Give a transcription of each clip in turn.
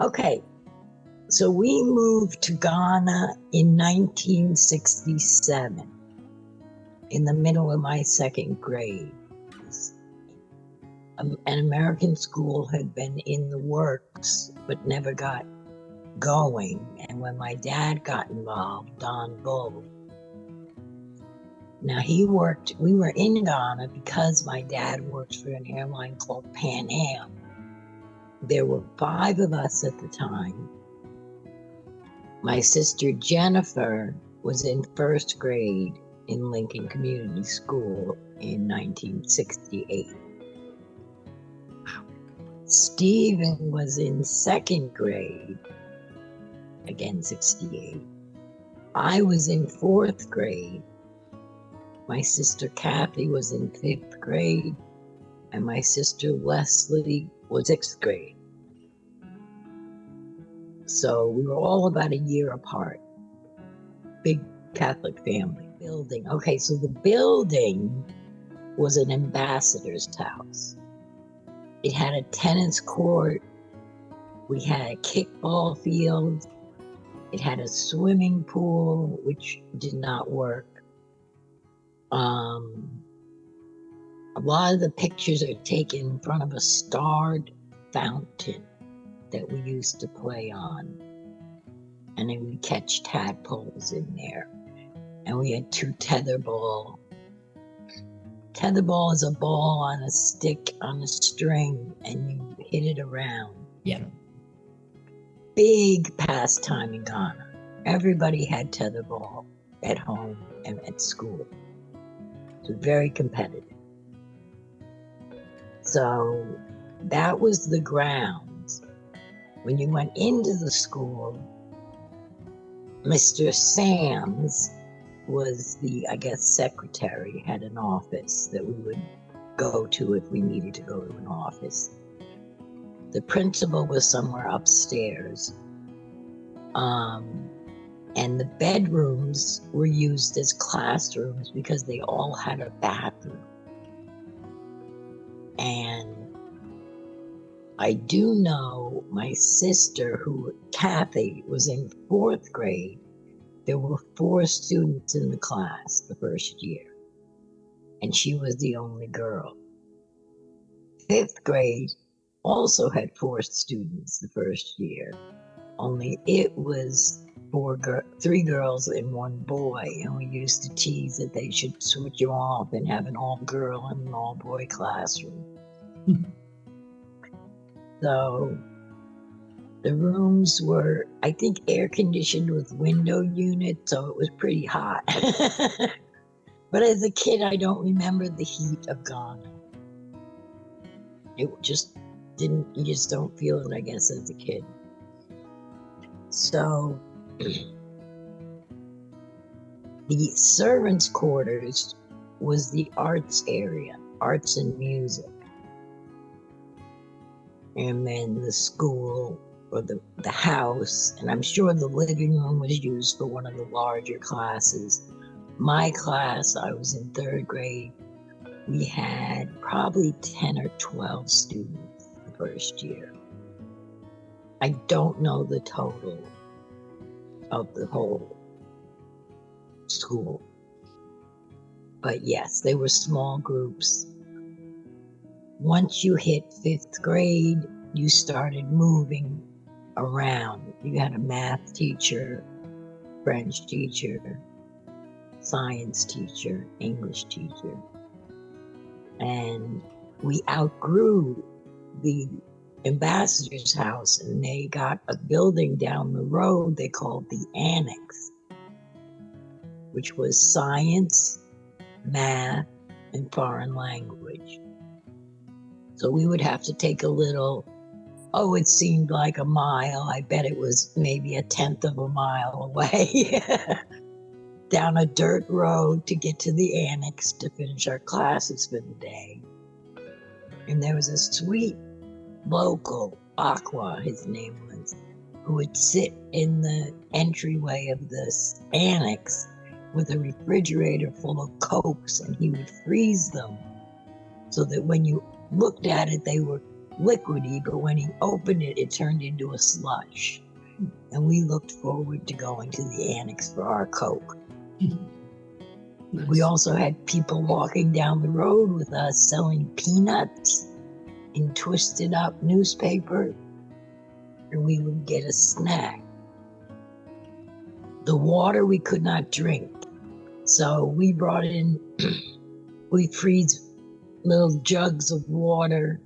Okay, so we moved to Ghana in 1967, in the middle of my second grade. An American school had been in the works, but never got going. And when my dad got involved, Don Bull, now we were in Ghana because my dad worked for an airline called Pan Am. There were 5 of us at the time. My sister Jennifer was in first grade in Lincoln Community School in 1968. Stephen was in second grade, again 68. I was in 4th grade. My sister Kathy was in 5th grade, and my sister Leslie was 6th grade. So we were all about a year apart. Big Catholic family. Building. Okay, so the building was an ambassador's house. It had a tennis court. We had a kickball field. It had a swimming pool, which did not work. A lot of the pictures are taken in front of a starred fountain that we used to play on. And then we catch tadpoles in there. And we had 2 tetherball. Tetherball is a ball on a stick on a string, and you hit it around. Yeah. Big pastime in Ghana. Everybody had tetherball at home and at school. It was very competitive. So that was the grounds. When you went into the school, Mr. Sams was the, I guess, secretary, had an office that we would go to if we needed to go to an office. The principal was somewhere upstairs. And the bedrooms were used as classrooms because they all had a bathroom. And I do know my sister, Kathy, was in 4th grade. There were 4 students in the class the first year, and she was the only girl. 5th grade also had 4 students the first year, only it was 3 girls and 1 boy, and we used to tease that they should switch them off and have an all-girl and an all-boy classroom. So the rooms were, I think, air-conditioned with window units, so it was pretty hot. But as a kid, I don't remember the heat of Ghana. It just didn't, you just don't feel it, I guess, as a kid. So the servants' quarters was the arts area, arts and music. And then the school, or the house, and I'm sure the living room was used for one of the larger classes. My class, I was in 3rd grade, we had probably 10 or 12 students the first year. I don't know the total of the whole school. But yes, they were small groups. Once you hit 5th grade, you started moving around. You had a math teacher, French teacher, science teacher, English teacher. And we outgrew the ambassador's house, and they got a building down the road they called the Annex, which was science, math, and foreign language. So we would have to take a little, it seemed like a mile. I bet it was maybe 1/10 of a mile away down a dirt road to get to the Annex to finish our classes for the day. And there was a sweet local, Aqua, his name was, who would sit in the entryway of this Annex with a refrigerator full of Cokes, and he would freeze them so that when you looked at it, they were liquidy, but when he opened it, it turned into a slush. And we looked forward to going to the annex for our Coke. Nice. We also had people walking down the road with us selling peanuts in twisted up newspaper, and we would get a snack. The water we could not drink, so we brought in, we freeze little jugs of water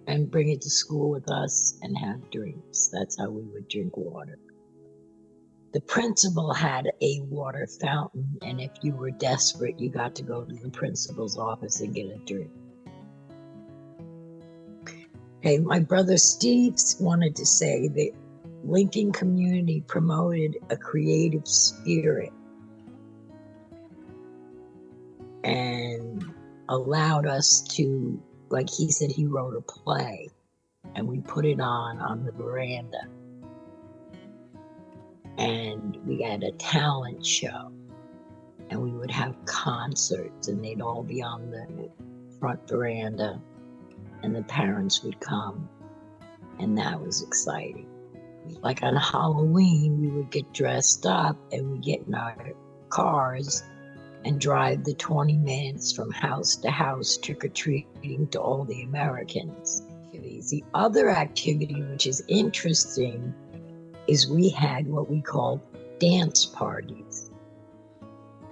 and bring it to school with us and have drinks. That's how we would drink water. The principal had a water fountain, and if you were desperate, you got to go to the principal's office and get a drink. Hey, my brother Steve wanted to say that Lincoln community promoted a creative spirit and allowed us to, like he said, he wrote a play and we put it on the veranda. And we had a talent show and we would have concerts and they'd all be on the front veranda and the parents would come, and that was exciting. Like on Halloween, we would get dressed up and we'd get in our cars and drive the 20 minutes from house to house trick-or-treating to all the Americans. The other activity, which is interesting, is we had what we called dance parties.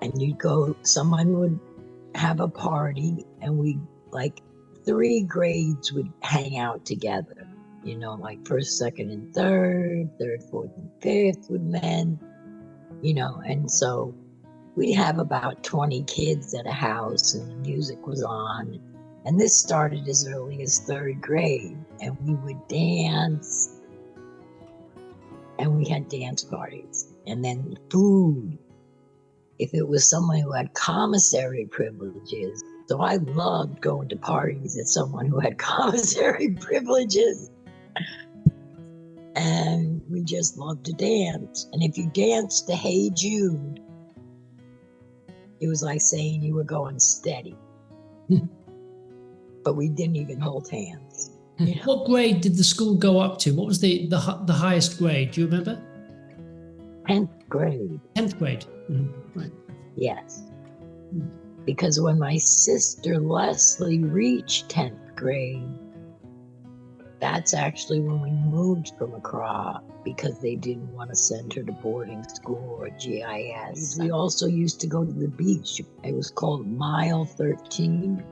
And you'd go, someone would have a party and we, like 3 grades would hang out together. You know, like first, second, and third, fourth, and fifth would men, you know, and so we'd have about 20 kids at a house and the music was on. And this started as early as 3rd grade and we would dance and we had dance parties. And then food, if it was someone who had commissary privileges. So I loved going to parties at someone who had commissary privileges. And we just loved to dance. And if you danced to Hey Jude, it was like saying you were going steady. But we didn't even hold hands. You know? What grade did the school go up to? What was the highest grade? Do you remember? 10th grade. 10th grade. Mm-hmm. Right. Yes. Because when my sister Leslie reached 10th grade, that's actually when we moved from Accra because they didn't want to send her to boarding school or GIS. We also used to go to the beach. It was called Mile 13.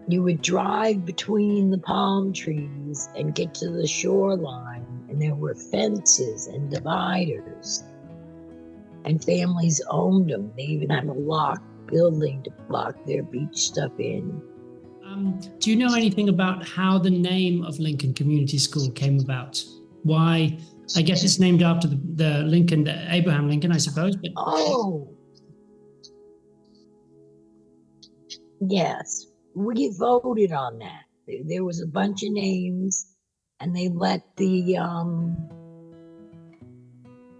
You would drive between the palm trees and get to the shoreline, and there were fences and dividers. And families owned them. They even had a locked building to lock their beach stuff in. Do you know anything about how the name of Lincoln Community School came about? Why? I guess it's named after the Lincoln, Abraham Lincoln, I suppose. But oh, yes, we voted on that. There was a bunch of names, and they let the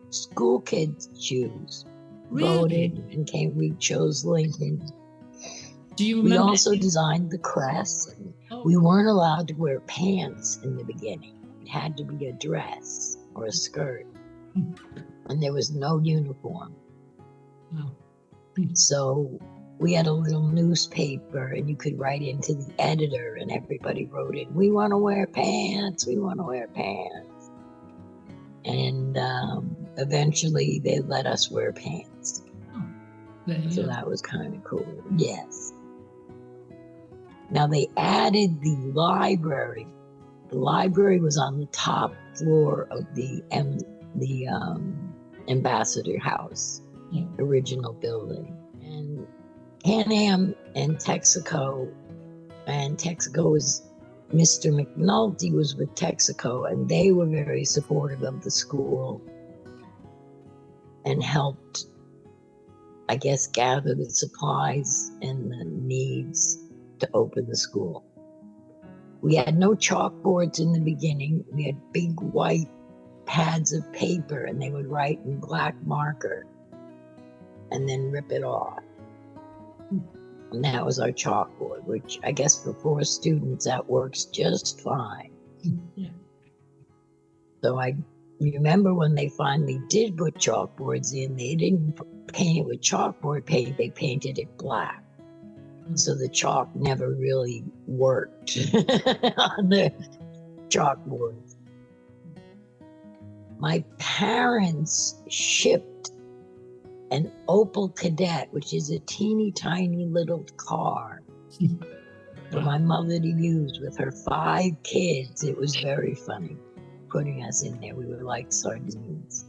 school kids choose. Really? Voted and we chose Lincoln. Do you remember? We also designed the crest. Oh. We weren't allowed to wear pants in the beginning. It had to be a dress or a skirt. And there was no uniform. Oh. So we had a little newspaper and you could write into the editor and everybody wrote in, we want to wear pants, we want to wear pants. And eventually they let us wear pants. So that was kind of cool. Yes. Now they added the library. The library was on the top floor of the Ambassador House, original building. And Pan Am and Texaco was Mr. McNulty was with Texaco, and they were very supportive of the school and helped, I guess, gather the supplies and the needs to open the school. We had no chalkboards in the beginning. We had big white pads of paper and they would write in black marker and then rip it off. And that was our chalkboard, which I guess for 4 students, that works just fine. So I remember when they finally did put chalkboards in, they didn't paint it with chalkboard paint, they painted it black. So the chalk never really worked on the chalkboards. My parents shipped an Opel Kadett, which is a teeny tiny little car, for my mother to use with her 5 kids. It was very funny putting us in there. We were like sardines.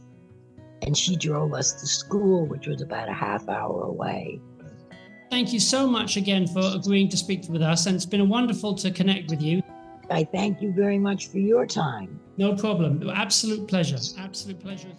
And she drove us to school, which was about a half hour away. Thank you so much again for agreeing to speak with us. And it's been wonderful to connect with you. I thank you very much for your time. No problem. Absolute pleasure. Absolute pleasure.